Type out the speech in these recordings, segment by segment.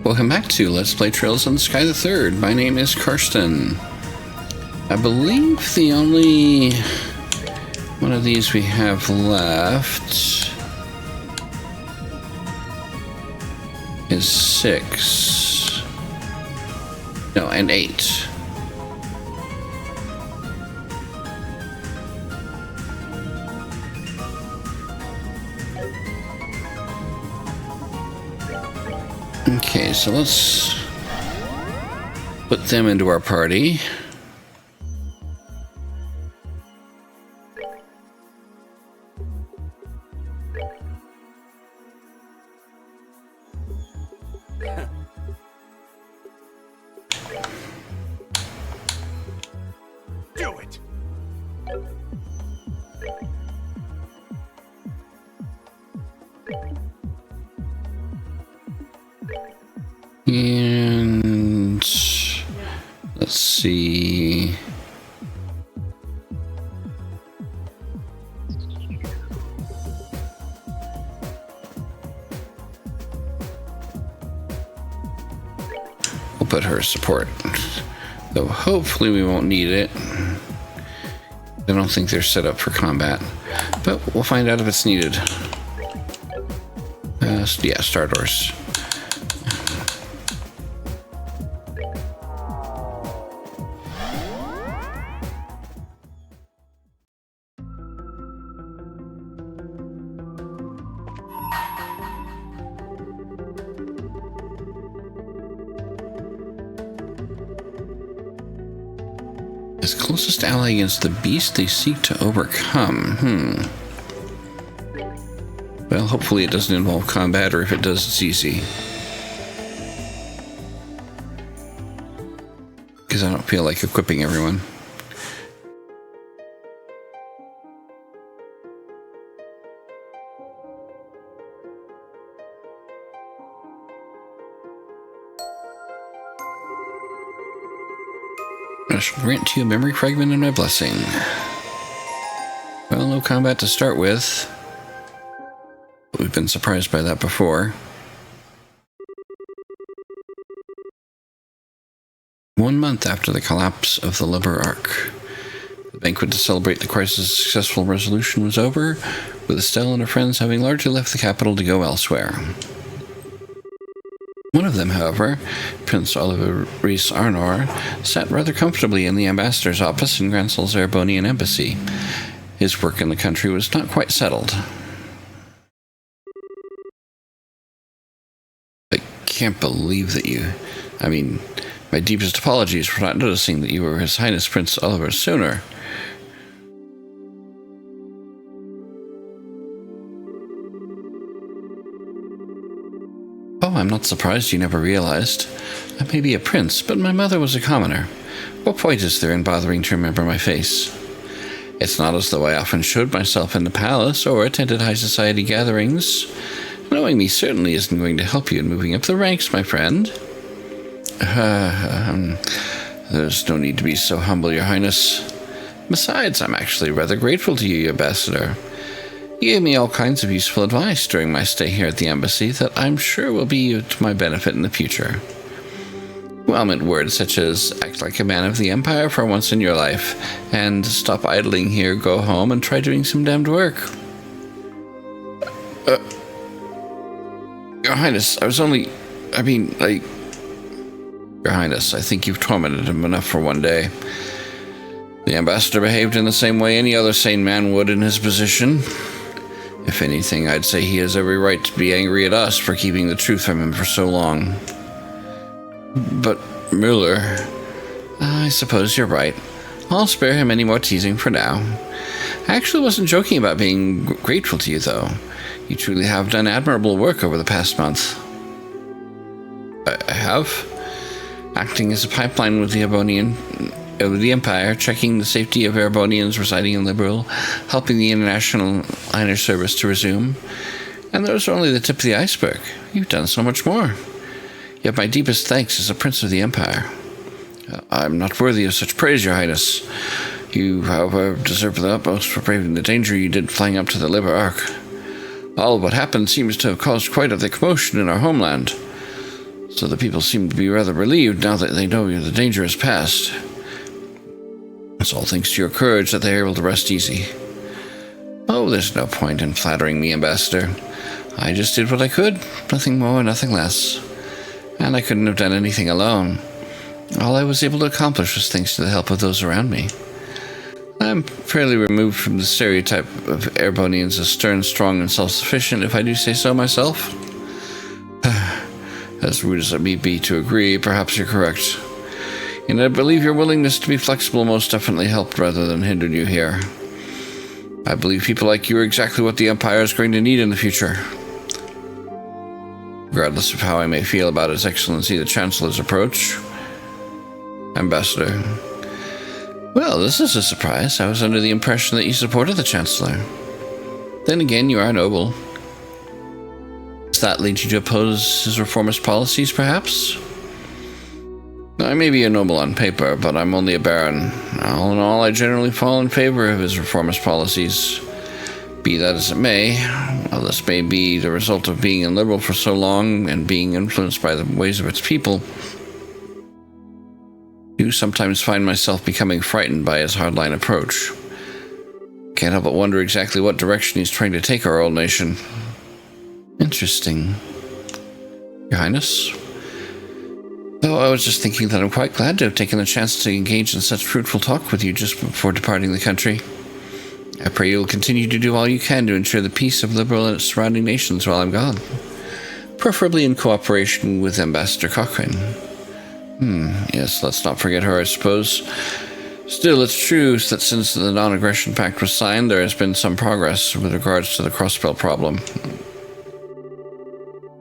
Welcome back to Let's Play Trails in the Sky the Third. My name is Karsten. I believe the only one of these we have left is 6. No, and 8. Okay, so let's put them into our party. Do it. And let's see. We'll put her support. Though hopefully we won't need it. I don't think they're set up for combat, but we'll find out if it's needed. Yeah, Star Doors. As closest ally against the beast they seek to overcome. Well, hopefully it doesn't involve combat, or if it does, it's easy. Because I don't feel like equipping everyone. I shall grant to you a memory fragment and my blessing. Well, no combat to start with. But we've been surprised by that before. 1 month after the collapse of the Liber Arc, the banquet to celebrate the crisis' successful resolution was over, with Estelle and her friends having largely left the capital to go elsewhere. One of them, however, Prince Oliver Rees Arnor, sat rather comfortably in the ambassador's office in Gransel's Erebonian embassy. His work in the country was not quite settled. I can't believe that you... I mean, my deepest apologies for not noticing that you were His Highness Prince Oliver sooner. Oh, I'm not surprised you never realized. I may be a prince, but my mother was a commoner. What point is there in bothering to remember my face? It's not as though I often showed myself in the palace or attended high society gatherings. Knowing me certainly isn't going to help you in moving up the ranks, my friend. There's no need to be so humble, Your Highness. Besides, I'm actually rather grateful to you, Ambassador. You gave me all kinds of useful advice during my stay here at the embassy that I'm sure will be to my benefit in the future. Well-meant words such as act like a man of the Empire for once in your life, and stop idling here, go home, and try doing some damned work. Your Highness, Your Highness, I think you've tormented him enough for one day. The ambassador behaved in the same way any other sane man would in his position. If anything, I'd say he has every right to be angry at us for keeping the truth from him for so long. But, Mueller, I suppose you're right. I'll spare him any more teasing for now. I actually wasn't joking about being grateful to you, though. You truly have done admirable work over the past month. I have? Acting as a pipeline with the Empire, checking the safety of Erebonians residing in Liberal, helping the international liner service to resume. And those are only the tip of the iceberg. You've done so much more. You have my deepest thanks as a prince of the Empire. I'm not worthy of such praise, Your Highness. You, however, deserve the utmost for braving the danger you did flying up to the Liber Arc. All what happened seems to have caused quite a commotion in our homeland. So the people seem to be rather relieved now that they know the danger is past. It's all thanks to your courage that they are able to rest easy. Oh, there's no point in flattering me, Ambassador. I just did what I could, nothing more, nothing less. And I couldn't have done anything alone. All I was able to accomplish was thanks to the help of those around me. I'm fairly removed from the stereotype of Erebonians as stern, strong, and self-sufficient, if I do say so myself. As rude as it may be to agree, perhaps you're correct. And I believe your willingness to be flexible most definitely helped rather than hindered you here. I believe people like you are exactly what the Empire is going to need in the future. Regardless of how I may feel about His Excellency the Chancellor's approach. Ambassador. Well, this is a surprise. I was under the impression that you supported the Chancellor. Then again, you are noble. Does that lead you to oppose his reformist policies, perhaps? I may be a noble on paper, but I'm only a baron. All in all, I generally fall in favor of his reformist policies. Be that as it may, while this may be the result of being a liberal for so long and being influenced by the ways of its people, I do sometimes find myself becoming frightened by his hardline approach. Can't help but wonder exactly what direction he's trying to take our old nation. Interesting. Your Highness? Oh, I was just thinking that I'm quite glad to have taken the chance to engage in such fruitful talk with you just before departing the country. I pray you will continue to do all you can to ensure the peace of Liberal and its surrounding nations while I'm gone. Preferably in cooperation with Ambassador Cochrane. Yes, let's not forget her, I suppose. Still, it's true that since the Non-Aggression Pact was signed, there has been some progress with regards to the crossbelt problem.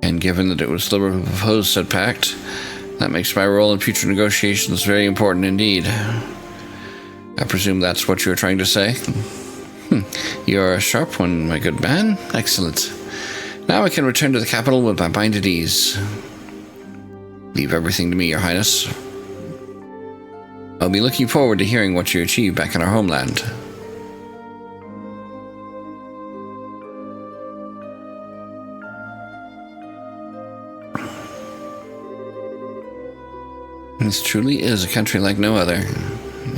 And given that it was Liberal who proposed said pact, that makes my role in future negotiations very important indeed. I presume that's what you were trying to say? You're a sharp one, my good man. Excellent. Now I can return to the capital with my mind at ease. Leave everything to me, Your Highness. I'll be looking forward to hearing what you achieve back in our homeland. This truly is a country like no other.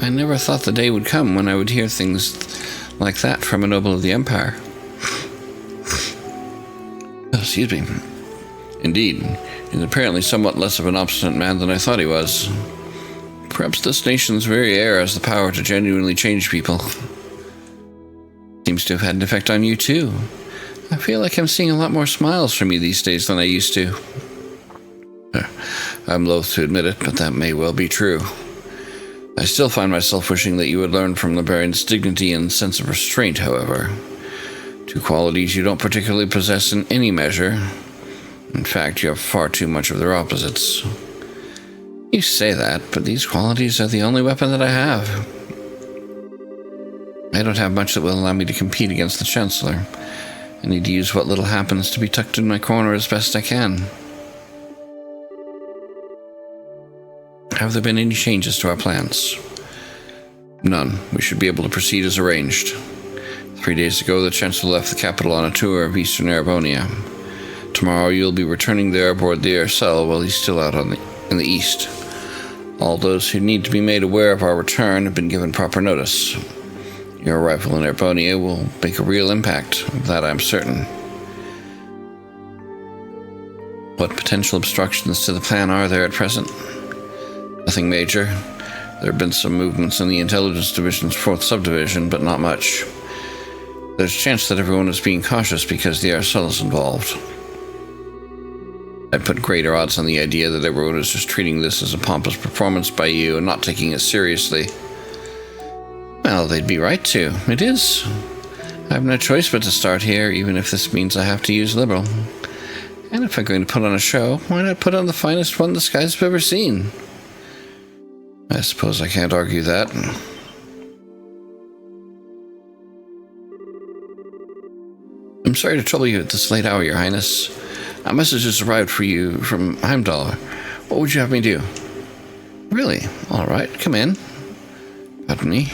I never thought the day would come when I would hear things like that from a noble of the Empire. Oh, excuse me. Indeed, he's apparently somewhat less of an obstinate man than I thought he was. Perhaps this nation's very air has the power to genuinely change people. Seems to have had an effect on you, too. I feel like I'm seeing a lot more smiles from you these days than I used to. I'm loath to admit it, but that may well be true. I still find myself wishing that you would learn from the Baron's dignity and sense of restraint, however. Two qualities you don't particularly possess in any measure. In fact, you have far too much of their opposites. You say that, but these qualities are the only weapon that I have. I don't have much that will allow me to compete against the Chancellor. I need to use what little happens to be tucked in my corner as best I can. Have there been any changes to our plans? None. We should be able to proceed as arranged. 3 days ago, the Chancellor left the capital on a tour of eastern Erebonia. Tomorrow, you'll be returning there aboard the Aircel while he's still out in the east. All those who need to be made aware of our return have been given proper notice. Your arrival in Erebonia will make a real impact, of that I'm certain. What potential obstructions to the plan are there at present? Nothing major. There have been some movements in the Intelligence Division's 4th subdivision, but not much. There's a chance that everyone is being cautious because the Aircel is involved. I'd put greater odds on the idea that everyone is just treating this as a pompous performance by you and not taking it seriously. Well, they'd be right to. It is. I have no choice but to start here, even if this means I have to use Liberal. And if I'm going to put on a show, why not put on the finest one the skies have ever seen? I suppose I can't argue that. I'm sorry to trouble you at this late hour, Your Highness. A message has arrived for you from Heimdall. What would you have me do? Really? All right, come in. Pardon me.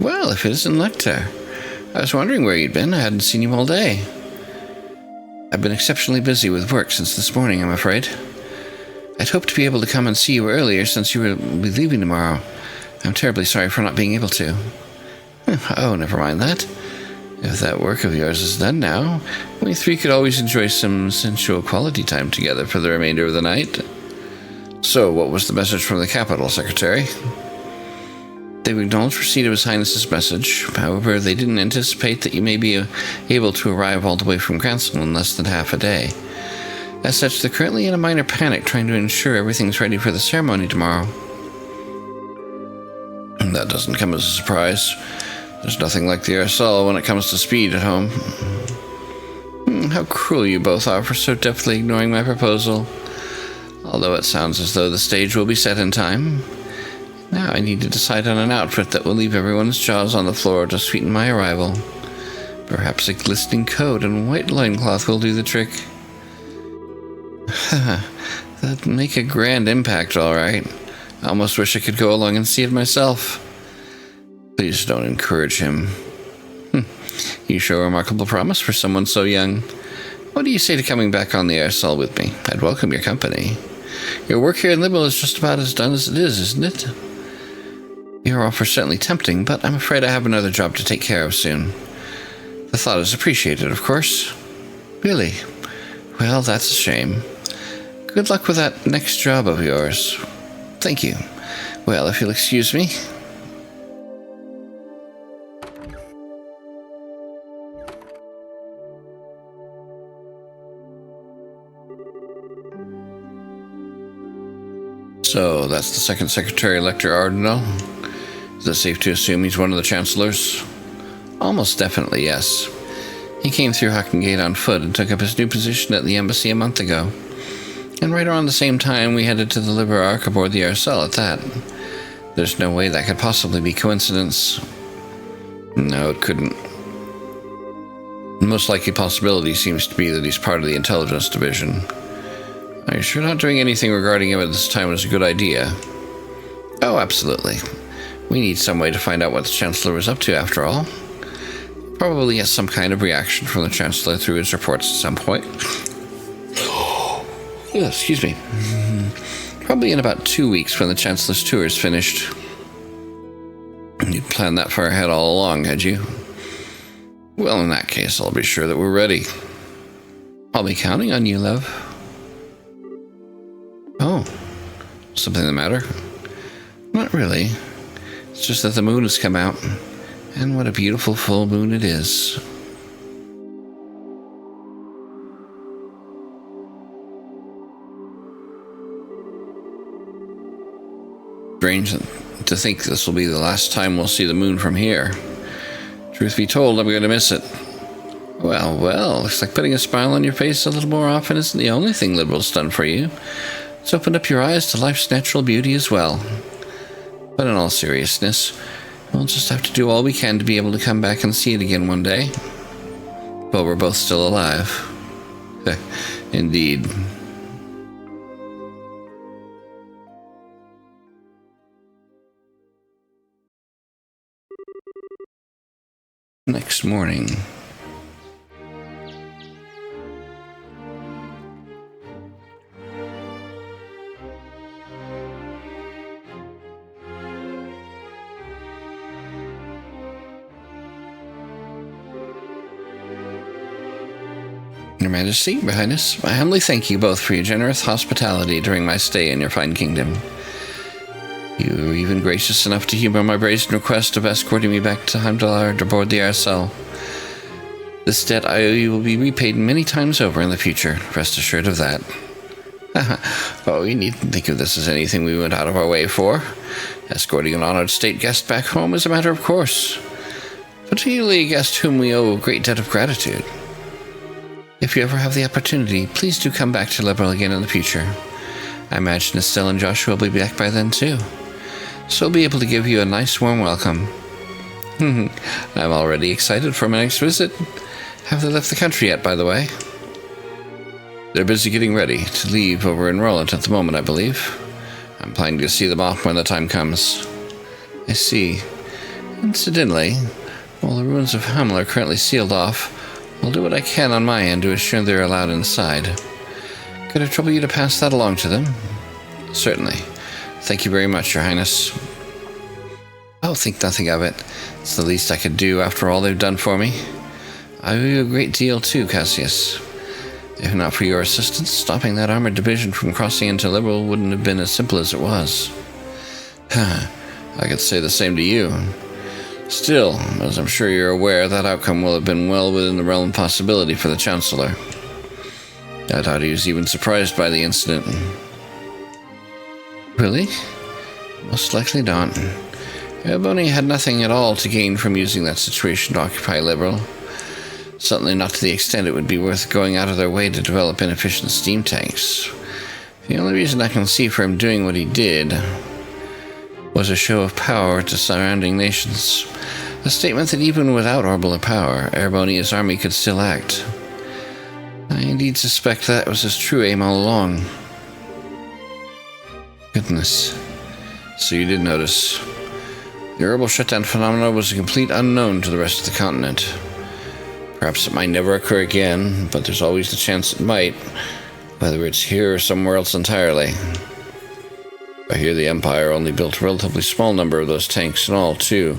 Well, if it isn't Lecter. I was wondering where you'd been. I hadn't seen you all day. I've been exceptionally busy with work since this morning, I'm afraid. I'd hoped to be able to come and see you earlier since you will be leaving tomorrow. I'm terribly sorry for not being able to. Oh, never mind that. If that work of yours is done now, we three could always enjoy some sensual quality time together for the remainder of the night. So, what was the message from the capital, Secretary? They've acknowledged receipt of His Highness's message. However, they didn't anticipate that you may be able to arrive all the way from Council in less than half a day. As such, they're currently in a minor panic trying to ensure everything's ready for the ceremony tomorrow. That doesn't come as a surprise. There's nothing like the RSL when it comes to speed at home. How cruel you both are for so deftly ignoring my proposal. Although it sounds as though the stage will be set in time. Now I need to decide on an outfit that will leave everyone's jaws on the floor to sweeten my arrival. Perhaps a glistening coat and white loincloth will do the trick. That'd make a grand impact, all right. I almost wish I could go along and see it myself. Please don't encourage him. You show remarkable promise for someone so young. What do you say to coming back on the RSL with me? I'd welcome your company. Your work here in Liberal is just about as done as it is, isn't it? Your offer's certainly tempting, but I'm afraid I have another job to take care of soon. The thought is appreciated, of course. Really? Well, that's a shame. Good luck with that next job of yours. Thank you. Well, if you'll excuse me. So, that's the second Secretary-Elector Ardeno. Is it safe to assume he's one of the Chancellors? Almost definitely, yes. He came through Hocking Gate on foot and took up his new position at the embassy a month ago. And right around the same time, we headed to the Liber Arc aboard the RSL at that. There's no way that could possibly be coincidence. No, it couldn't. The most likely possibility seems to be that he's part of the Intelligence Division. Are you sure not doing anything regarding him at this time is a good idea? Oh, absolutely. We need some way to find out what the Chancellor was up to, after all. Probably has some kind of reaction from the Chancellor through his reports at some point. Yeah, excuse me. Probably in about 2 weeks when the Chancellor's tour is finished. You'd planned that far ahead all along, had you? Well, in that case, I'll be sure that we're ready. I'll be counting on you, love. Oh, something the matter? Not really. It's just that the moon has come out, and what a beautiful full moon it is. Strange to think this will be the last time we'll see the moon from here. Truth be told, I'm going to miss it. Well, looks like putting a smile on your face a little more often isn't the only thing Liberal's done for you. It's opened up your eyes to life's natural beauty as well. But in all seriousness, we'll just have to do all we can to be able to come back and see it again one day. While we're both still alive. Indeed. Next morning. Your Majesty, Your Highness, I humbly thank you both for your generous hospitality during my stay in your fine kingdom. You were even gracious enough to humor my brazen request of escorting me back to Heimdallr aboard the RSL. This debt I owe you will be repaid many times over in the future, rest assured of that. Oh, you needn't think of this as anything we went out of our way for. Escorting an honored state guest back home is a matter of course, particularly a guest whom we owe a great debt of gratitude. If you ever have the opportunity, please do come back to Liberal again in the future. I imagine Estelle and Joshua will be back by then too, so we'll be able to give you a nice warm welcome. I'm already excited for my next visit. Have they left the country yet, by the way? They're busy getting ready to leave over in Roland at the moment, I believe. I'm planning to see them off when the time comes. I see. Incidentally, while the ruins of Hamel are currently sealed off, I'll do what I can on my end to assure they're allowed inside. Could I trouble you to pass that along to them? Certainly. Thank you very much, Your Highness. Oh, think nothing of it. It's the least I could do after all they've done for me. I owe you a great deal too, Cassius. If not for your assistance, stopping that armored division from crossing into Liberal wouldn't have been as simple as it was. I could say the same to you. Still, as I'm sure you're aware, that outcome will have been well within the realm of possibility for the Chancellor. I thought he was even surprised by the incident. Really? Most likely not. Erebonian had nothing at all to gain from using that situation to occupy Liberal. Certainly not to the extent it would be worth going out of their way to develop inefficient steam tanks. The only reason I can see for him doing what he did was a show of power to surrounding nations. A statement that even without orbital power, Erebonia's army could still act. I indeed suspect that was his true aim all along. Goodness. So you did notice. The herbal shutdown phenomena was a complete unknown to the rest of the continent. Perhaps it might never occur again, but there's always the chance it might, whether it's here or somewhere else entirely. I hear the Empire only built a relatively small number of those tanks in all, too.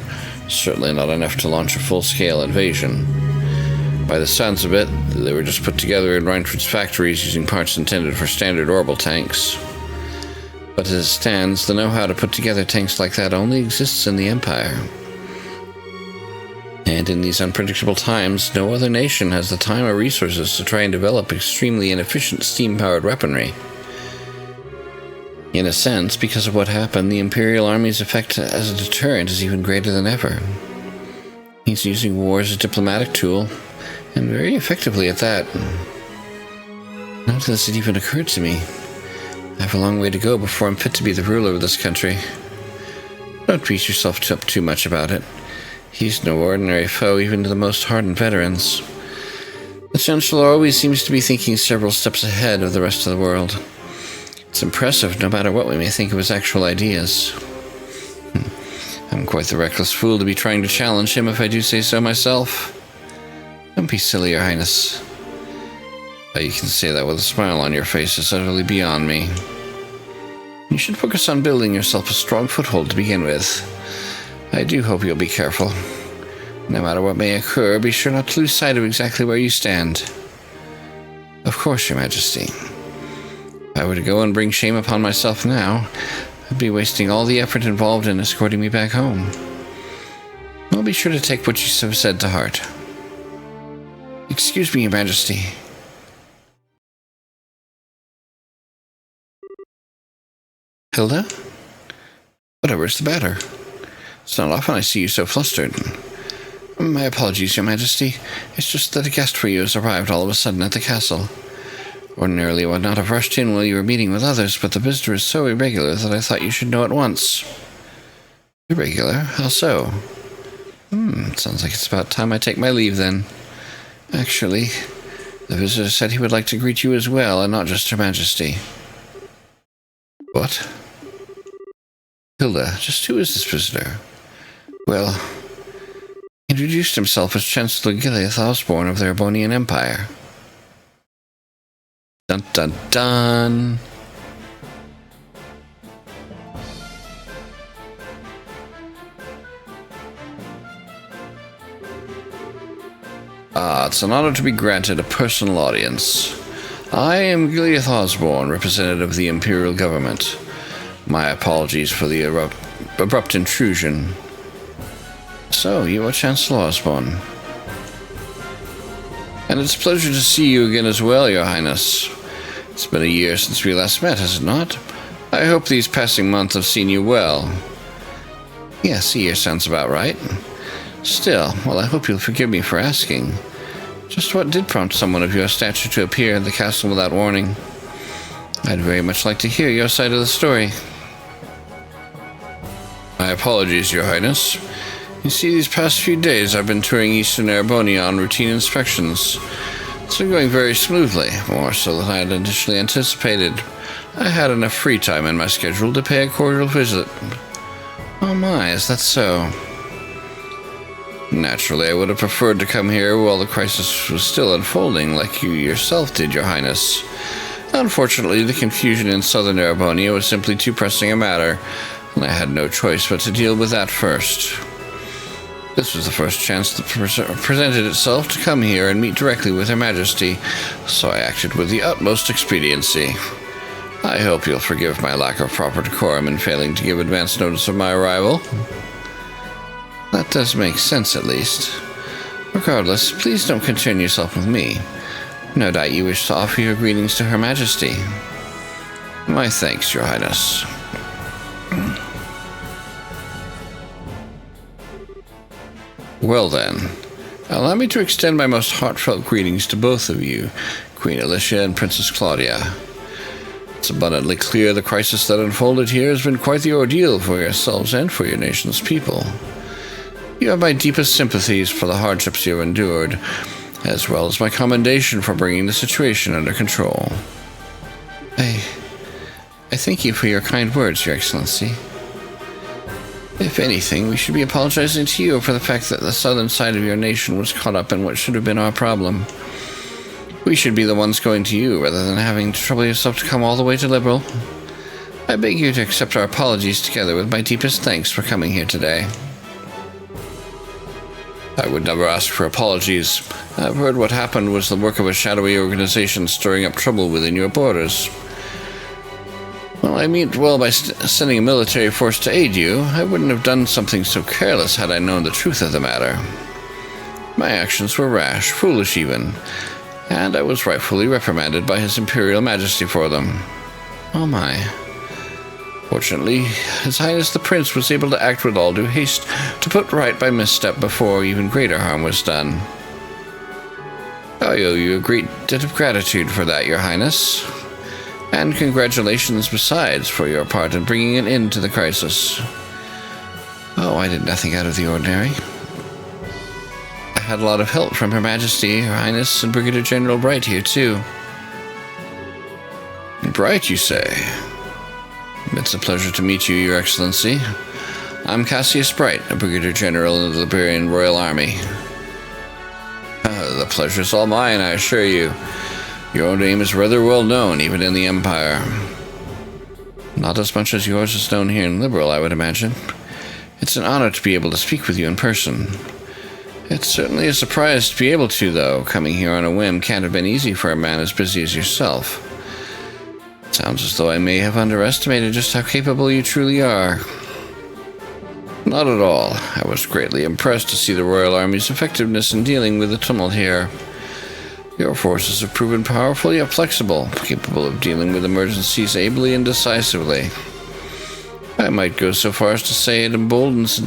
Certainly not enough to launch a full-scale invasion. By the sounds of it, they were just put together in Reinford's factories using parts intended for standard orbital tanks. But as it stands, the know-how to put together tanks like that only exists in the Empire. And in these unpredictable times, no other nation has the time or resources to try and develop extremely inefficient steam-powered weaponry. In a sense, because of what happened, the Imperial Army's effect as a deterrent is even greater than ever. He's using war as a diplomatic tool, and very effectively at that. Not as it even occurred to me. I have a long way to go before I'm fit to be the ruler of this country. Don't beat yourself up too much about it. He's no ordinary foe even to the most hardened veterans. The Chancellor always seems to be thinking several steps ahead of the rest of the world. It's impressive, no matter what we may think of his actual ideas. I'm quite the reckless fool to be trying to challenge him, if I do say so myself. Don't be silly, Your Highness. How you can say that with a smile on your face is utterly beyond me. You should focus on building yourself a strong foothold to begin with. I do hope you'll be careful. No matter what may occur, be sure not to lose sight of exactly where you stand. Of course, Your Majesty. If I were to go and bring shame upon myself now, I'd be wasting all the effort involved in escorting me back home. I'll be sure to take what you have said to heart. Excuse me, Your Majesty. Hilda? Whatever's the matter? It's not often I see you so flustered. My apologies, Your Majesty. It's just that a guest for you has arrived all of a sudden at the castle. Ordinarily, I would not have rushed in while you were meeting with others, but the visitor is so irregular that I thought you should know at once. Irregular? How so? Sounds like it's about time I take my leave, then. Actually, the visitor said he would like to greet you as well, and not just Her Majesty. What? Hilda, just who is this visitor? Well, he introduced himself as Chancellor Gileath Osborne of the Erebonian Empire. Dun dun dun! It's an honor to be granted a personal audience. I am Gileath Osborne, representative of the Imperial Government. My apologies for the abrupt intrusion. So, you are Chancellor Osborne. And it's a pleasure to see you again as well, Your Highness. It's been a year since we last met, has it not? I hope these passing months have seen you well. Yes, a year sounds about right. Still, well, I hope you'll forgive me for asking. Just what did prompt someone of your stature to appear in the castle without warning? I'd very much like to hear your side of the story. My apologies, Your Highness. You see, these past few days I've been touring Eastern Erebonia on routine inspections. It's been going very smoothly, more so than I had initially anticipated. I had enough free time in my schedule to pay a cordial visit. Oh my, is that so? Naturally, I would have preferred to come here while the crisis was still unfolding, like you yourself did, Your Highness. Unfortunately, the confusion in southern Erebonian was simply too pressing a matter, and I had no choice but to deal with that first. This was the first chance that presented itself to come here and meet directly with Her Majesty, so I acted with the utmost expediency. I hope you'll forgive my lack of proper decorum in failing to give advance notice of my arrival. That does make sense, at least. Regardless, please don't concern yourself with me. No doubt you wish to offer your greetings to Her Majesty. My thanks, Your Highness. Well then, allow me to extend my most heartfelt greetings to both of you, Queen Alicia and Princess Claudia. It's abundantly clear the crisis that unfolded here has been quite the ordeal for yourselves and for your nation's people. You have my deepest sympathies for the hardships you have endured, as well as my commendation for bringing the situation under control. I thank you for your kind words, Your Excellency. If anything, we should be apologizing to you for the fact that the southern side of your nation was caught up in what should have been our problem. We should be the ones going to you, rather than having to trouble yourself to come all the way to Liberal. I beg you to accept our apologies together with my deepest thanks for coming here today. I would never ask for apologies. I've heard what happened was the work of a shadowy organization stirring up trouble within your borders. Well, I meant well by sending a military force to aid you. I wouldn't have done something so careless had I known the truth of the matter. My actions were rash, foolish even, and I was rightfully reprimanded by His Imperial Majesty for them. Oh my. Fortunately, His Highness the Prince was able to act with all due haste to put right my misstep before even greater harm was done. I owe you a great debt of gratitude for that, Your Highness. And congratulations besides for your part in bringing an end to the crisis. Oh, I did nothing out of the ordinary. I had a lot of help from Her Majesty, Her Highness, and Brigadier General Bright here, too. Bright, you say? It's a pleasure to meet you, Your Excellency. I'm Cassius Bright, a Brigadier General in the Liberian Royal Army. The pleasure's all mine, I assure you. Your name is rather well known, even in the Empire. Not as much as yours is known here in Liberal, I would imagine. It's an honor to be able to speak with you in person. It's certainly a surprise to be able to, though. Coming here on a whim can't have been easy for a man as busy as yourself. It sounds as though I may have underestimated just how capable you truly are. Not at all. I was greatly impressed to see the Royal Army's effectiveness in dealing with the tumult here. Your forces have proven powerful yet flexible, capable of dealing with emergencies ably and decisively. I might go so far as to say it embodies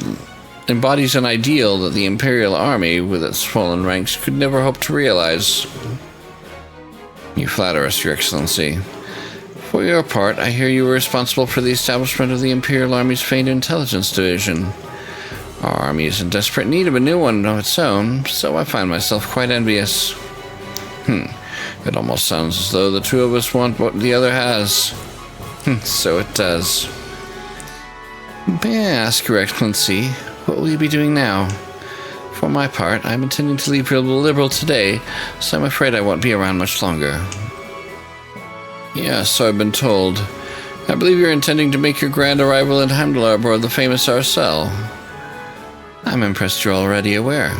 an ideal that the Imperial Army, with its fallen ranks, could never hope to realize. You flatter us, Your Excellency. For your part, I hear you were responsible for the establishment of the Imperial Army's famed intelligence division. Our army is in desperate need of a new one of its own, so I find myself quite envious. It almost sounds as though the two of us want what the other has. So it does. May I ask, Your Excellency, what will you be doing now? For my part, I'm intending to leave Liberal today, so I'm afraid I won't be around much longer. Yes, so I've been told. I believe you're intending to make your grand arrival in Hamdullah aboard the famous Arcel. I'm impressed you're already aware.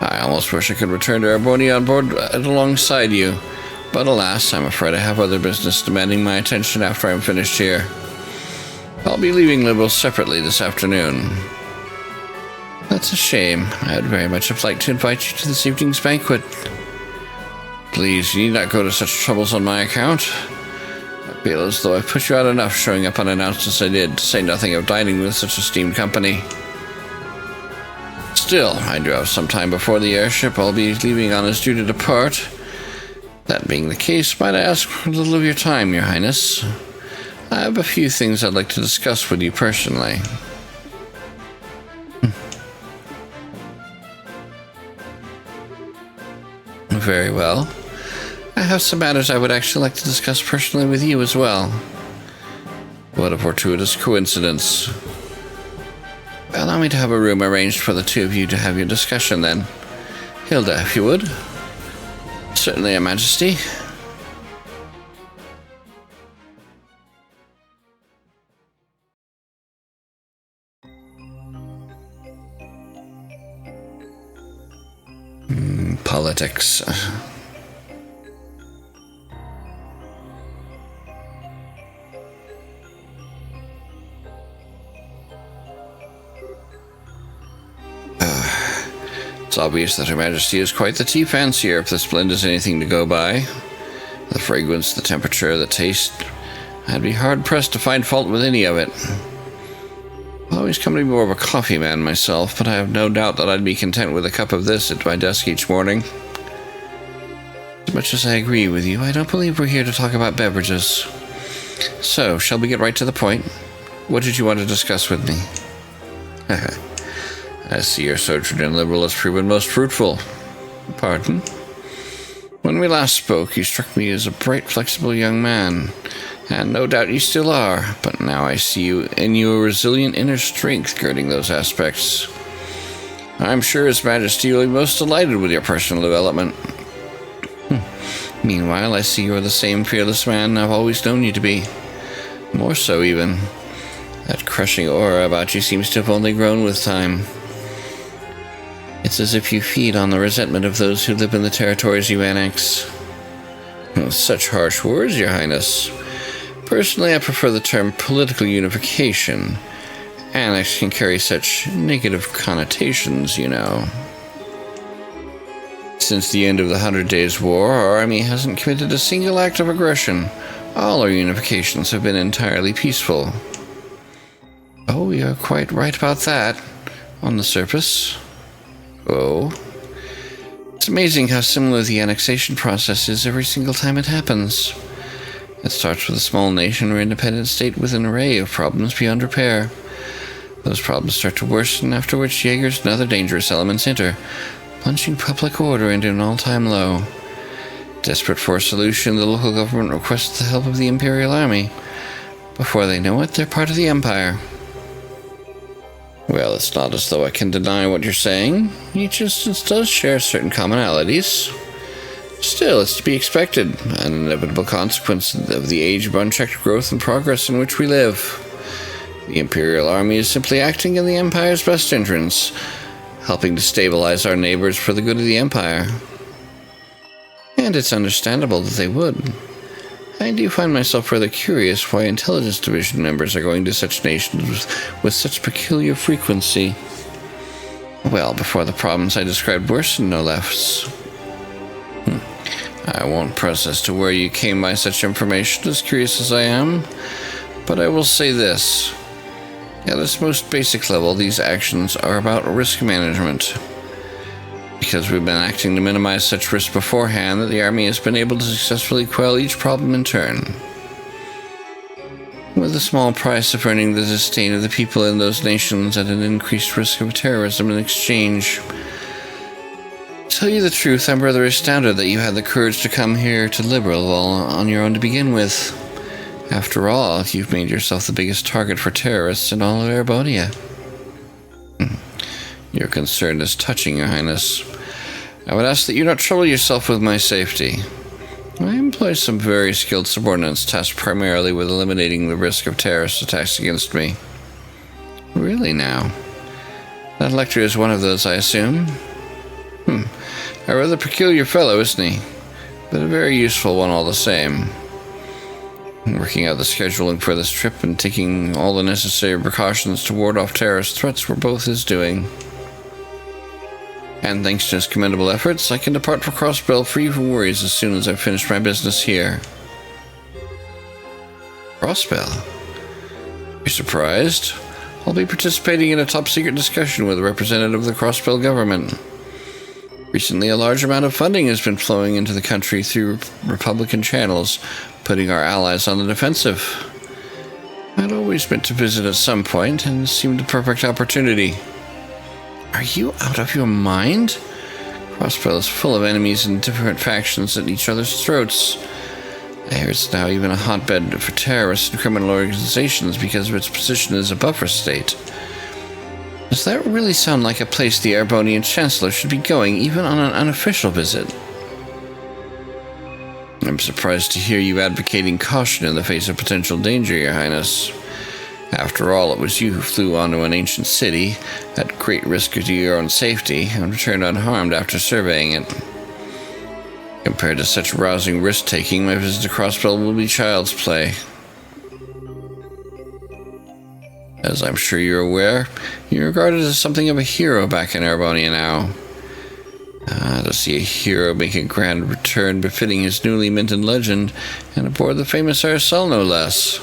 I almost wish I could return to Erebonian on board alongside you, but alas, I'm afraid I have other business demanding my attention after I'm finished here. I'll be leaving Liberal separately this afternoon. That's a shame. I'd very much have liked to invite you to this evening's banquet. Please, you need not go to such troubles on my account. I feel as though I've put you out enough showing up unannounced as I did, to say nothing of dining with such esteemed company. Still, I do have some time before the airship I'll be leaving on is due to depart. That being the case, might I ask for a little of your time, Your Highness? I have a few things I'd like to discuss with you personally. Very well. I have some matters I would actually like to discuss personally with you as well. What a fortuitous coincidence. Allow Allow me to have a room arranged for the two of you to have your discussion, then. Hilda, if you would. Certainly, Your Majesty. Politics. It's obvious that Her Majesty is quite the tea fancier, if this blend is anything to go by. The fragrance, the temperature, the taste. I'd be hard-pressed to find fault with any of it. I've always come to be more of a coffee man myself, but I have no doubt that I'd be content with a cup of this at my desk each morning. As much as I agree with you, I don't believe we're here to talk about beverages. So, shall we get right to the point? What did you want to discuss with me? I see your sojourn in Liberal has proven most fruitful. Pardon? When we last spoke, you struck me as a bright, flexible young man, and no doubt you still are, but now I see you in your resilient inner strength girding those aspects. I'm sure His Majesty will be most delighted with your personal development. Meanwhile, I see you're the same fearless man I've always known you to be. More so, even. That crushing aura about you seems to have only grown with time. It's as if you feed on the resentment of those who live in the territories you annex. Such harsh words, Your Highness. Personally, I prefer the term political unification. Annex can carry such negative connotations, you know. Since the end of the 100 Days' War, our army hasn't committed a single act of aggression. All our unifications have been entirely peaceful. Oh, you're quite right about that, on the surface. Oh. It's amazing how similar the annexation process is every single time it happens. It starts with a small nation or independent state with an array of problems beyond repair. Those problems start to worsen, after which Jaegers and other dangerous elements enter, plunging public order into an all-time low. Desperate for a solution, the local government requests the help of the Imperial Army. Before they know it, they're part of the Empire. Well, it's not as though I can deny what you're saying. Each instance does share certain commonalities. Still, it's to be expected, an inevitable consequence of the age of unchecked growth and progress in which we live. The Imperial Army is simply acting in the Empire's best interests, helping to stabilize our neighbors for the good of the Empire. And it's understandable that they would. I do find myself rather curious why Intelligence Division members are going to such nations with such peculiar frequency. Well, before the problems I described worsened, no less. I won't press as to where you came by such information, as curious as I am, but I will say this. At its most basic level, these actions are about risk management. Because we've been acting to minimize such risk beforehand, that the Army has been able to successfully quell each problem in turn. With the small price of earning the disdain of the people in those nations at an increased risk of terrorism in exchange. To tell you the truth, I'm rather astounded that you had the courage to come here to Liberal all on your own to begin with. After all, you've made yourself the biggest target for terrorists in all of Erebonian. Your concern is touching, Your Highness. I would ask that you not trouble yourself with my safety. I employ some very skilled subordinates tasked primarily with eliminating the risk of terrorist attacks against me. Really now? That lector is one of those, I assume? A rather peculiar fellow, isn't he? But a very useful one all the same. Working out the scheduling for this trip and taking all the necessary precautions to ward off terrorist threats were both his doing. And thanks to his commendable efforts, I can depart for Crossbell free from worries as soon as I've finished my business here. Crossbell? You're surprised? I'll be participating in a top-secret discussion with a representative of the Crossbell government. Recently, a large amount of funding has been flowing into the country through Republican channels, putting our allies on the defensive. I'd always meant to visit at some point, and this seemed a perfect opportunity. Are you out of your mind? Crossbell is full of enemies and different factions at each other's throats. I hear it's now even a hotbed for terrorists and criminal organizations because of its position as a buffer state. Does that really sound like a place the Erebonian Chancellor should be going, even on an unofficial visit? I'm surprised to hear you advocating caution in the face of potential danger, Your Highness. After all, it was you who flew onto an ancient city, at great risk to your own safety, and returned unharmed after surveying it. Compared to such rousing risk-taking, my visit to Crossbell will be child's play. As I'm sure you're aware, you're regarded as something of a hero back in Erebonian now. To see a hero make a grand return befitting his newly minted legend, and aboard the famous Arcel no less.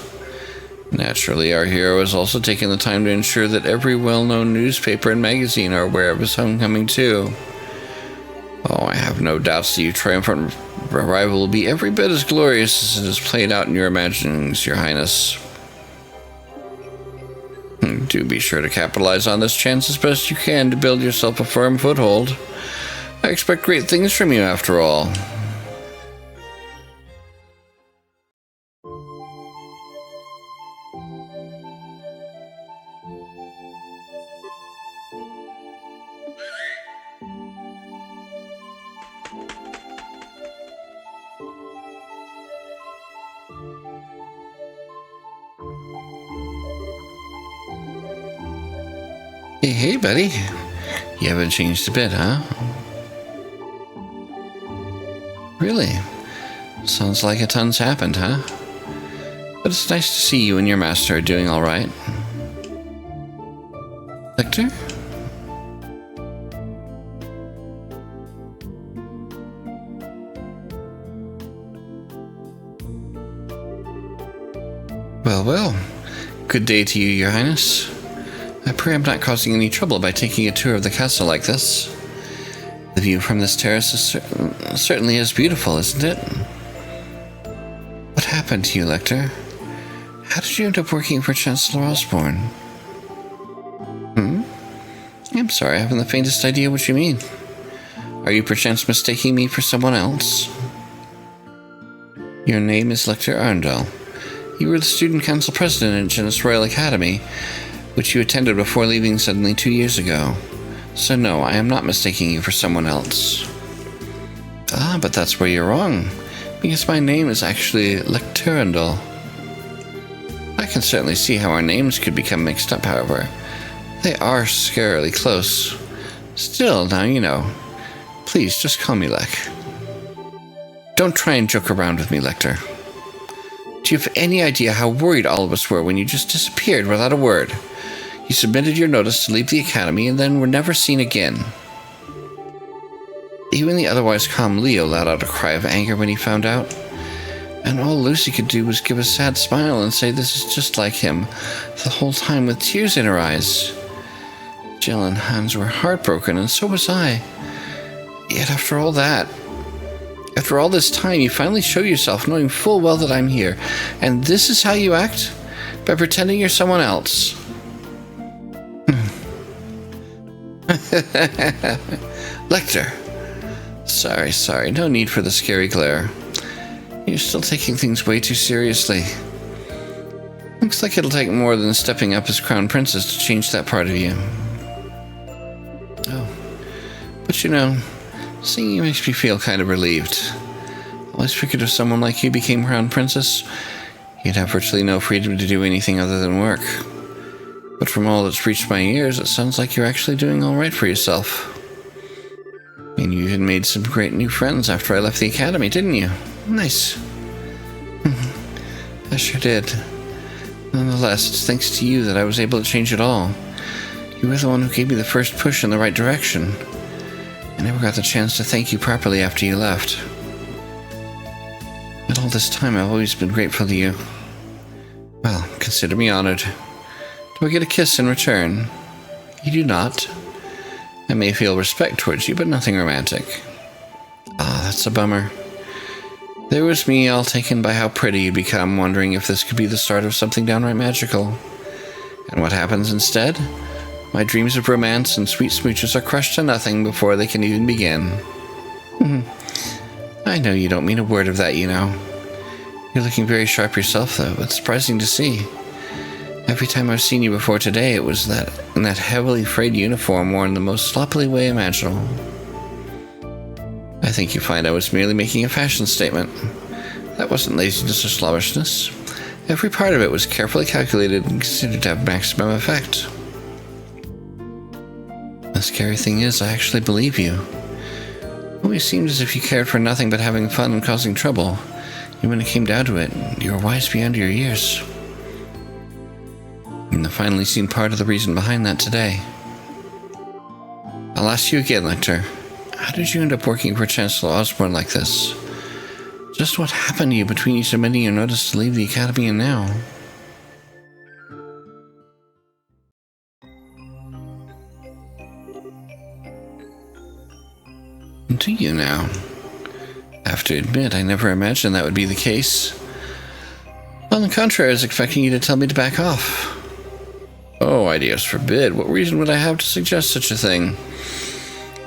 Naturally, our hero has also taken the time to ensure that every well-known newspaper and magazine are aware of his homecoming too. Oh, I have no doubts that your triumphant arrival will be every bit as glorious as it is played out in your imaginings, Your Highness. Do be sure to capitalize on this chance as best you can to build yourself a firm foothold. I expect great things from you, after all. Hey, buddy. You haven't changed a bit, huh? Really? Sounds like a ton's happened, huh? But it's nice to see you and your master are doing all right. Victor? Well. Good day to you, Your Highness. I pray I'm not causing any trouble by taking a tour of the castle like this. The view from this terrace is certainly is beautiful, isn't it? What happened to you, Lecter? How did you end up working for Chancellor Osborne? I'm sorry, I haven't the faintest idea what you mean. Are you perchance mistaking me for someone else? Your name is Lecter Arndal. You were the student council president at Genis Royal Academy, which you attended before leaving suddenly 2 years ago. So no, I am not mistaking you for someone else. Ah, but that's where you're wrong, because my name is actually Lecturandal. I can certainly see how our names could become mixed up, however. They are scarily close. Still, now you know. Please, just call me Lec. Don't try and joke around with me, Lecter. Do you have any idea how worried all of us were when you just disappeared without a word? You submitted your notice to leave the academy and then were never seen again. Even the otherwise calm Leo let out a cry of anger when he found out. And all Lucy could do was give a sad smile and say this is just like him, the whole time with tears in her eyes. Jill and Hans were heartbroken, and so was I. Yet after all that, after all this time, you finally show yourself knowing full well that I'm here. And this is how you act? By pretending you're someone else. Lecter. Sorry. No need for the scary glare. You're still taking things way too seriously. Looks like it'll take more than stepping up as Crown Princess to change that part of you. Oh. But you know, seeing you makes me feel kind of relieved. I always figured if someone like you became Crown Princess, you'd have virtually no freedom to do anything other than work. But from all that's reached my ears, it sounds like you're actually doing all right for yourself. I mean, you even made some great new friends after I left the academy, didn't you? Nice. I sure did. Nonetheless, it's thanks to you that I was able to change it all. You were the one who gave me the first push in the right direction. I never got the chance to thank you properly after you left. But all this time, I've always been grateful to you. Well, consider me honored. Do I get a kiss in return? You do not. I may feel respect towards you, but nothing romantic. Ah, that's a bummer. There was me, all taken by how pretty you'd become, wondering if this could be the start of something downright magical. And what happens instead? My dreams of romance and sweet smooches are crushed to nothing before they can even begin. I know you don't mean a word of that, you know. You're looking very sharp yourself, though. It's surprising to see. Every time I've seen you before today, it was in that heavily frayed uniform worn the most sloppily way imaginable. I think you find I was merely making a fashion statement. That wasn't laziness or slobbishness. Every part of it was carefully calculated and considered to have maximum effect. The scary thing is, I actually believe you. It always seemed as if you cared for nothing but having fun and causing trouble. And when it came down to it, you were wise beyond your years. And I've finally seen part of the reason behind that today. I'll ask you again, Lecter. How did you end up working for Chancellor Osborne like this? Just what happened to you between you submitting your notice to leave the Academy and now? Do you now? I have to admit, I never imagined that would be the case. On the contrary, I was expecting you to tell me to back off. Oh, ideas forbid. What reason would I have to suggest such a thing?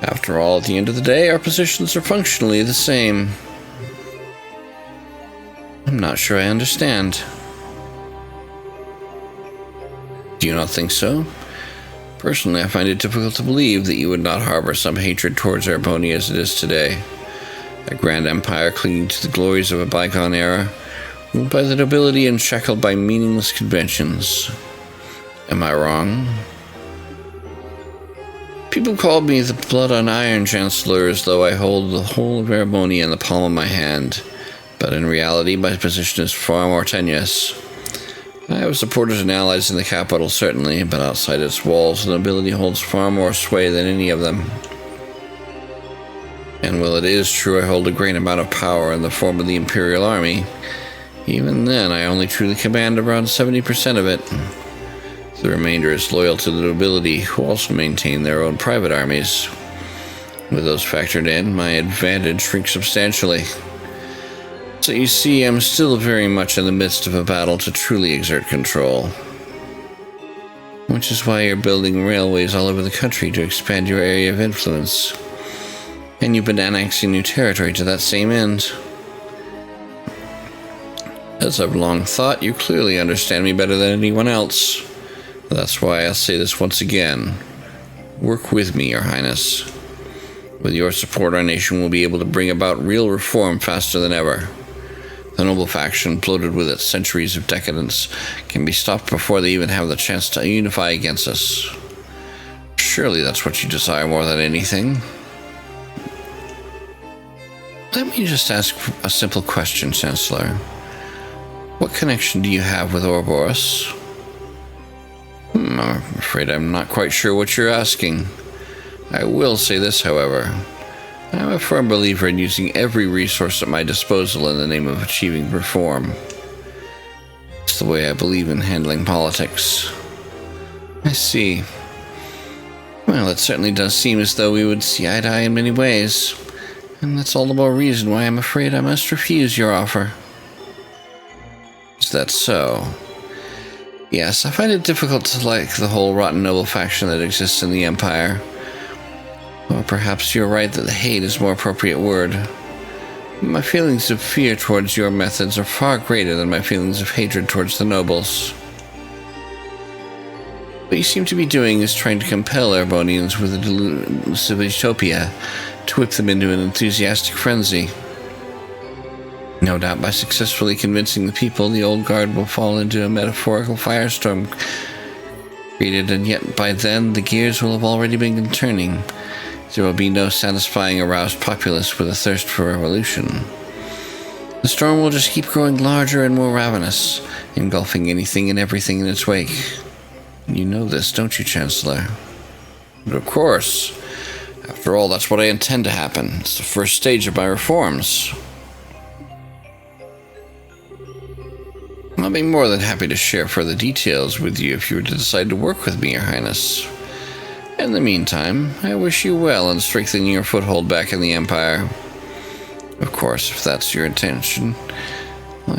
After all, at the end of the day, our positions are functionally the same. I'm not sure I understand. Do you not think so? Personally, I find it difficult to believe that you would not harbor some hatred towards Erebonian as it is today. A grand empire clinging to the glories of a bygone era, ruled by the nobility and shackled by meaningless conventions. Am I wrong? People called me the blood on iron chancellor, as though I hold the whole of Erebonian in the palm of my hand. But in reality, my position is far more tenuous. I have supporters and allies in the capital, certainly, but outside its walls, the nobility holds far more sway than any of them. And while it is true I hold a great amount of power in the form of the Imperial Army, even then I only truly command around 70% of it. The remainder is loyal to the nobility, who also maintain their own private armies. With those factored in, my advantage shrinks substantially. So you see, I'm still very much in the midst of a battle to truly exert control. Which is why you're building railways all over the country to expand your area of influence. And you've been annexing new territory to that same end. As I've long thought, you clearly understand me better than anyone else. That's why I'll say this once again. Work with me, Your Highness. With your support, our nation will be able to bring about real reform faster than ever. The noble faction, bloated with its centuries of decadence, can be stopped before they even have the chance to unify against us. Surely that's what you desire more than anything. Let me just ask a simple question, Chancellor. What connection do you have with Ouroboros? I'm afraid I'm not quite sure what you're asking. I will say this, however. I'm a firm believer in using every resource at my disposal in the name of achieving reform. It's the way I believe in handling politics. I see. Well, it certainly does seem as though we would see eye to eye in many ways. And that's all the more reason why I'm afraid I must refuse your offer. Is that so? Yes, I find it difficult to like the whole rotten noble faction that exists in the Empire. Or perhaps you're right that the hate is a more appropriate word. My feelings of fear towards your methods are far greater than my feelings of hatred towards the nobles. What you seem to be doing is trying to compel Erebonians with a delusive utopia to whip them into an enthusiastic frenzy. No doubt by successfully convincing the people, the old guard will fall into a metaphorical firestorm created, and yet by then the gears will have already been turning. There will be no satisfying aroused populace with a thirst for revolution. The storm will just keep growing larger and more ravenous, engulfing anything and everything in its wake. You know this, don't you, Chancellor? But of course. After all, that's what I intend to happen. It's the first stage of my reforms. I'll be more than happy to share further details with you if you were to decide to work with me, Your Highness. In the meantime, I wish you well in strengthening your foothold back in the Empire. Of course, if that's your intention,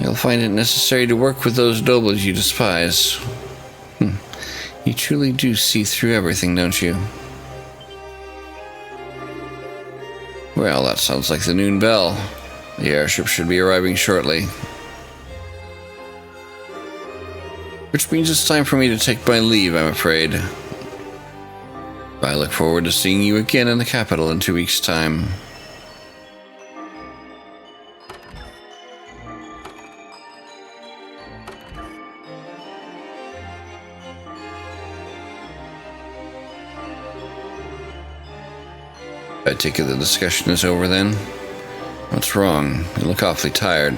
you'll find it necessary to work with those nobles you despise. You truly do see through everything, don't you? Well, that sounds like the noon bell. The airship should be arriving shortly. Which means it's time for me to take my leave, I'm afraid. I look forward to seeing you again in the capital in 2 weeks' time. I take it the discussion is over then? What's wrong? You look awfully tired.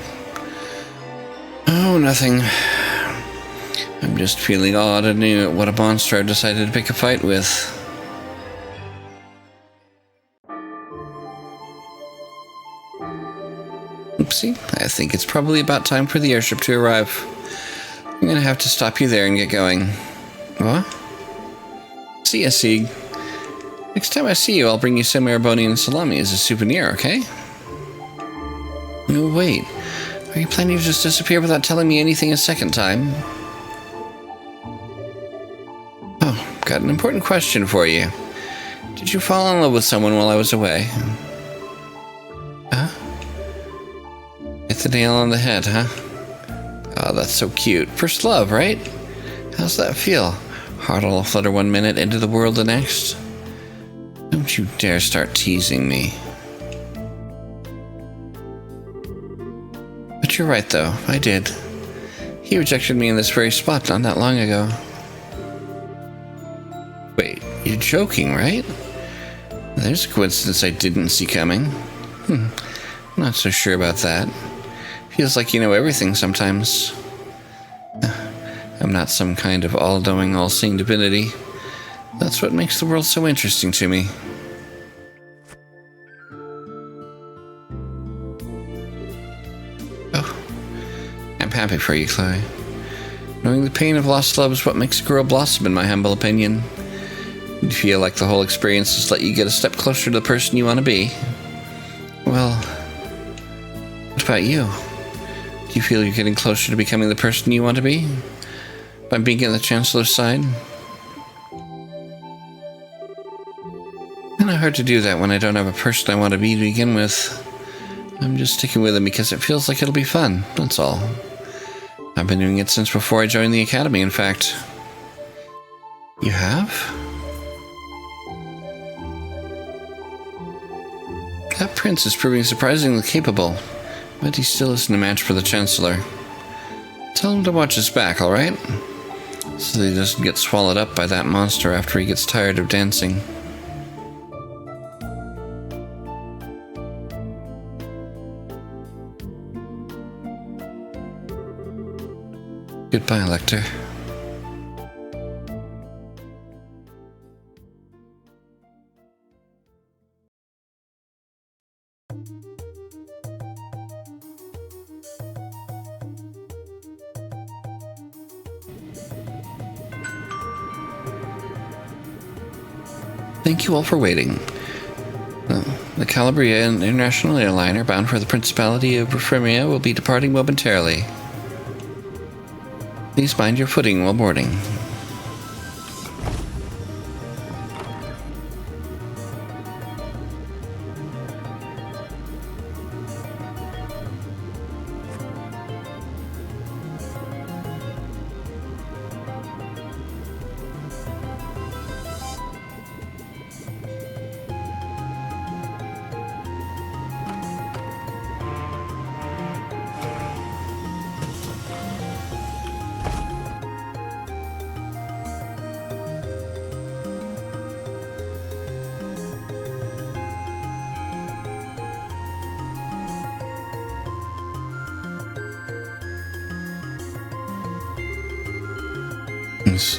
Oh, nothing. I'm just feeling odd and new at what a monster I've decided to pick a fight with. Oopsie, I think it's probably about time for the airship to arrive. I'm gonna have to stop you there and get going. What? See ya, Sieg. Next time I see you, I'll bring you some Erebonian salami as a souvenir, okay? No, wait. Are you planning to just disappear without telling me anything a second time? Oh, got an important question for you. Did you fall in love with someone while I was away? Huh? Hit the nail on the head, huh? Oh, that's so cute. First love, right? How's that feel? Heart all flutter 1 minute, into the world the next? Don't you dare start teasing me. But you're right, though. I did. He rejected me in this very spot not that long ago. Wait, you're joking, right? There's a coincidence I didn't see coming. Not so sure about that. Feels like you know everything sometimes. I'm not some kind of all-knowing, all-seeing divinity. That's what makes the world so interesting to me. Oh, I'm happy for you, Chloe. Knowing the pain of lost love is what makes a girl blossom, in my humble opinion. You feel like the whole experience has let you get a step closer to the person you want to be. Well, what about you? Do you feel you're getting closer to becoming the person you want to be? By being on the Chancellor's side? Kind of hard to do that when I don't have a person I want to be to begin with. I'm just sticking with him because it feels like it'll be fun, that's all. I've been doing it since before I joined the academy, in fact. You have? That prince is proving surprisingly capable, but he still isn't a match for the Chancellor. Tell him to watch his back, alright? So that he doesn't get swallowed up by that monster after he gets tired of dancing. Goodbye, Lecter. Thank you all for waiting. The Calabria International Airliner bound for the Principality of Ephemia will be departing momentarily. Please mind your footing while boarding.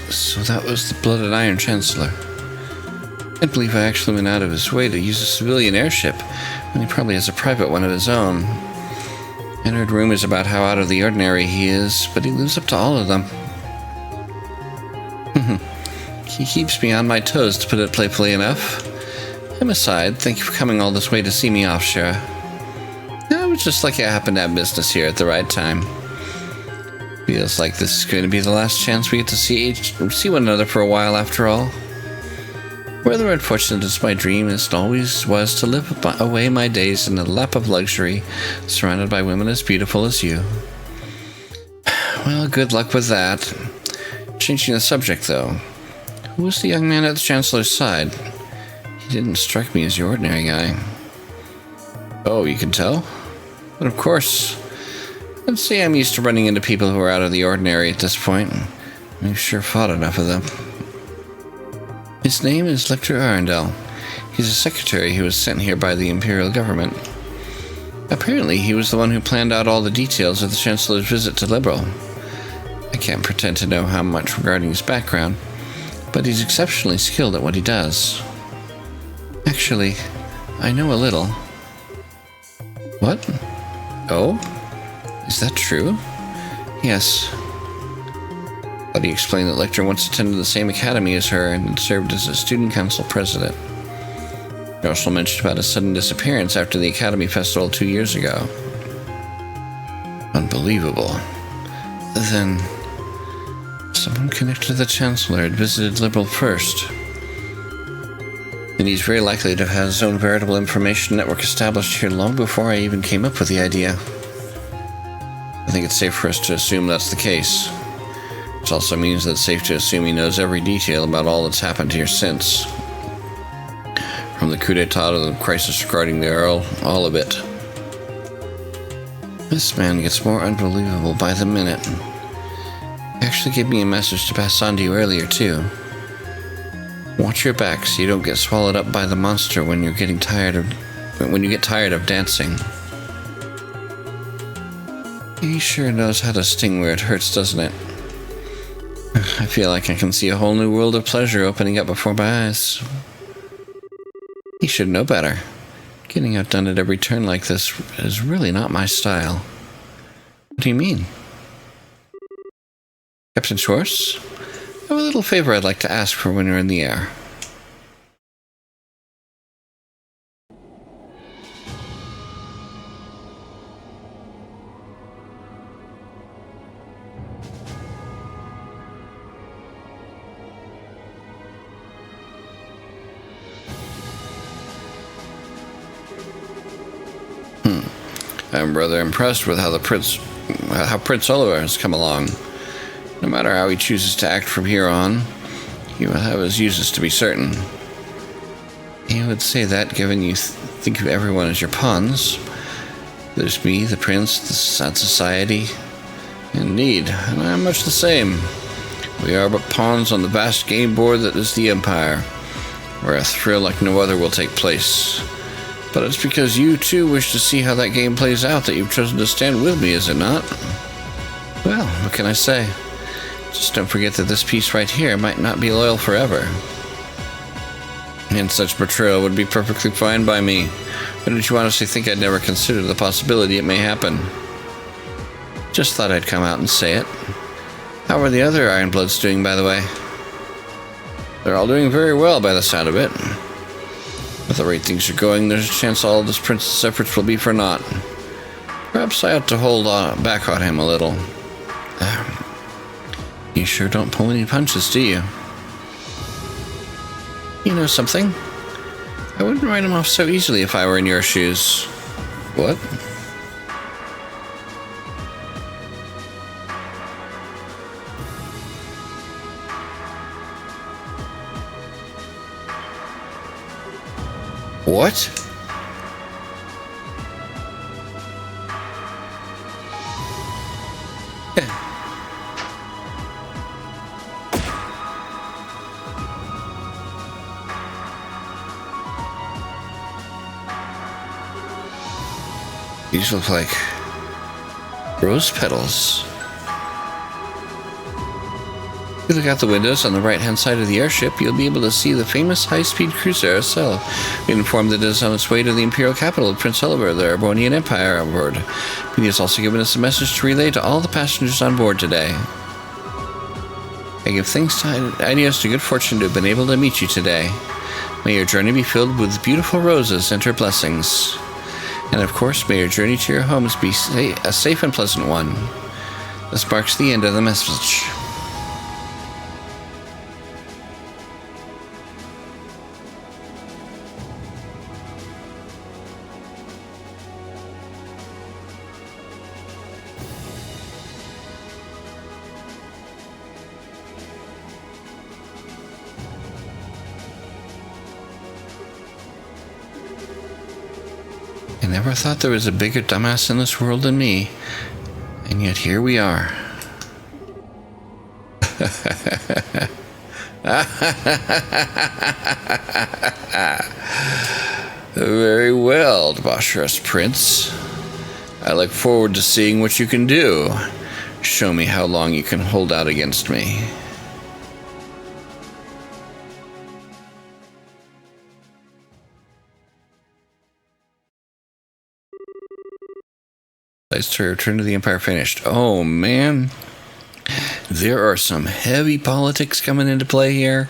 So that was the Blood and Iron Chancellor. I can't believe I actually went out of his way to use a civilian airship when he probably has a private one of his own. I heard rumors about how out of the ordinary he is, but he lives up to all of them. He keeps me on my toes, to put it playfully enough. And aside, thank you for coming all this way to see me off, Shara. It was just like I happened to have business here at the right time. Feels like this is going to be the last chance we get to see one another for a while, after all. Rather unfortunate as my dream as it always was to live away my days in a lap of luxury, surrounded by women as beautiful as you. Well, good luck with that. Changing the subject, though. Who was the young man at the Chancellor's side? He didn't strike me as your ordinary guy. Oh, you can tell? But of course. Let's say I'm used to running into people who are out of the ordinary at this point. We've sure fought enough of them. His name is Lecter Arundel. He's a secretary who was sent here by the Imperial government. Apparently, he was the one who planned out all the details of the Chancellor's visit to Liberal. I can't pretend to know how much regarding his background, but he's exceptionally skilled at what he does. Actually, I know a little. What? Oh? Is that true? Yes. But he explained that Lecter once attended the same academy as her and had served as a student council president. He also mentioned about his sudden disappearance after the academy festival 2 years ago. Unbelievable. Then, someone connected to the Chancellor had visited Liberal first. And he's very likely to have had his own veritable information network established here long before I even came up with the idea. I think it's safe for us to assume that's the case. Which also means that it's safe to assume he knows every detail about all that's happened here since. From the coup d'etat to the crisis regarding the Earl, all of it. This man gets more unbelievable by the minute. He actually gave me a message to pass on to you earlier, too. Watch your back so you don't get swallowed up by the monster when you get tired of dancing. He sure knows how to sting where it hurts, doesn't it? I feel like I can see a whole new world of pleasure opening up before my eyes. He should know better. Getting outdone at every turn like this is really not my style. What do you mean? Captain Schwartz? I have a little favor I'd like to ask for when you're in the air. I'm rather impressed with how Prince Oliver has come along. No matter how he chooses to act from here on, he will have his uses to be certain. You would say that, given you think of everyone as your pawns. There's me, the prince, the sad society. Indeed, and I am much the same. We are but pawns on the vast game board that is the Empire, where a thrill like no other will take place. But it's because you, too, wish to see how that game plays out that you've chosen to stand with me, is it not? Well, what can I say? Just don't forget that this piece right here might not be loyal forever. And such betrayal would be perfectly fine by me. But did you honestly think I'd never consider the possibility it may happen? Just thought I'd come out and say it. How are the other Ironbloods doing, by the way? They're all doing very well, by the sound of it. With the rate things are going, there's a chance all of this prince's efforts will be for naught. Perhaps I ought to hold back on him a little. You sure don't pull any punches, do you? You know something? I wouldn't write him off so easily if I were in your shoes. What? What? These look like rose petals. If you look out the windows on the right-hand side of the airship, you'll be able to see the famous high-speed cruiser itself. We're informed that it is on its way to the Imperial capital of Prince Oliver, the Erebonian Empire on board. He has also given us a message to relay to all the passengers on board today. I give thanks to ideas to good fortune to have been able to meet you today. May your journey be filled with beautiful roses and her blessings. And of course, may your journey to your homes be a safe and pleasant one. This marks the end of the message. I never thought there was a bigger dumbass in this world than me. And yet here we are. Very well, debaucherous prince. I look forward to seeing what you can do. Show me how long you can hold out against me. Return to the Empire finished. Oh, man. There are some heavy politics coming into play here.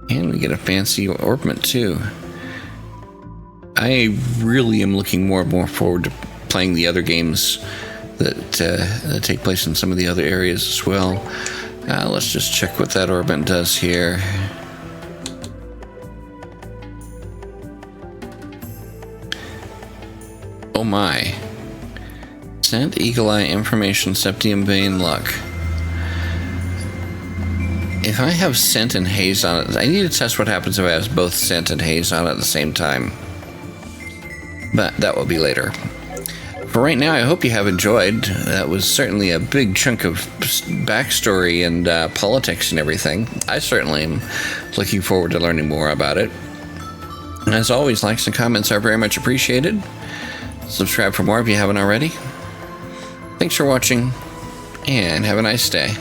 And we get a fancy ornament, too. I really am looking more and more forward to playing the other games that take place in some of the other areas as well. Let's just check what that ornament does here. Oh my. Scent, Eagle Eye, Information, Septium Vein, Luck. If I have Scent and Haze on it, I need to test what happens if I have both Scent and Haze on at the same time. But that will be later. For right now, I hope you have enjoyed. That was certainly a big chunk of backstory and politics and everything. I certainly am looking forward to learning more about it. And as always, likes and comments are very much appreciated. Subscribe for more if you haven't already. Thanks for watching, and have a nice day.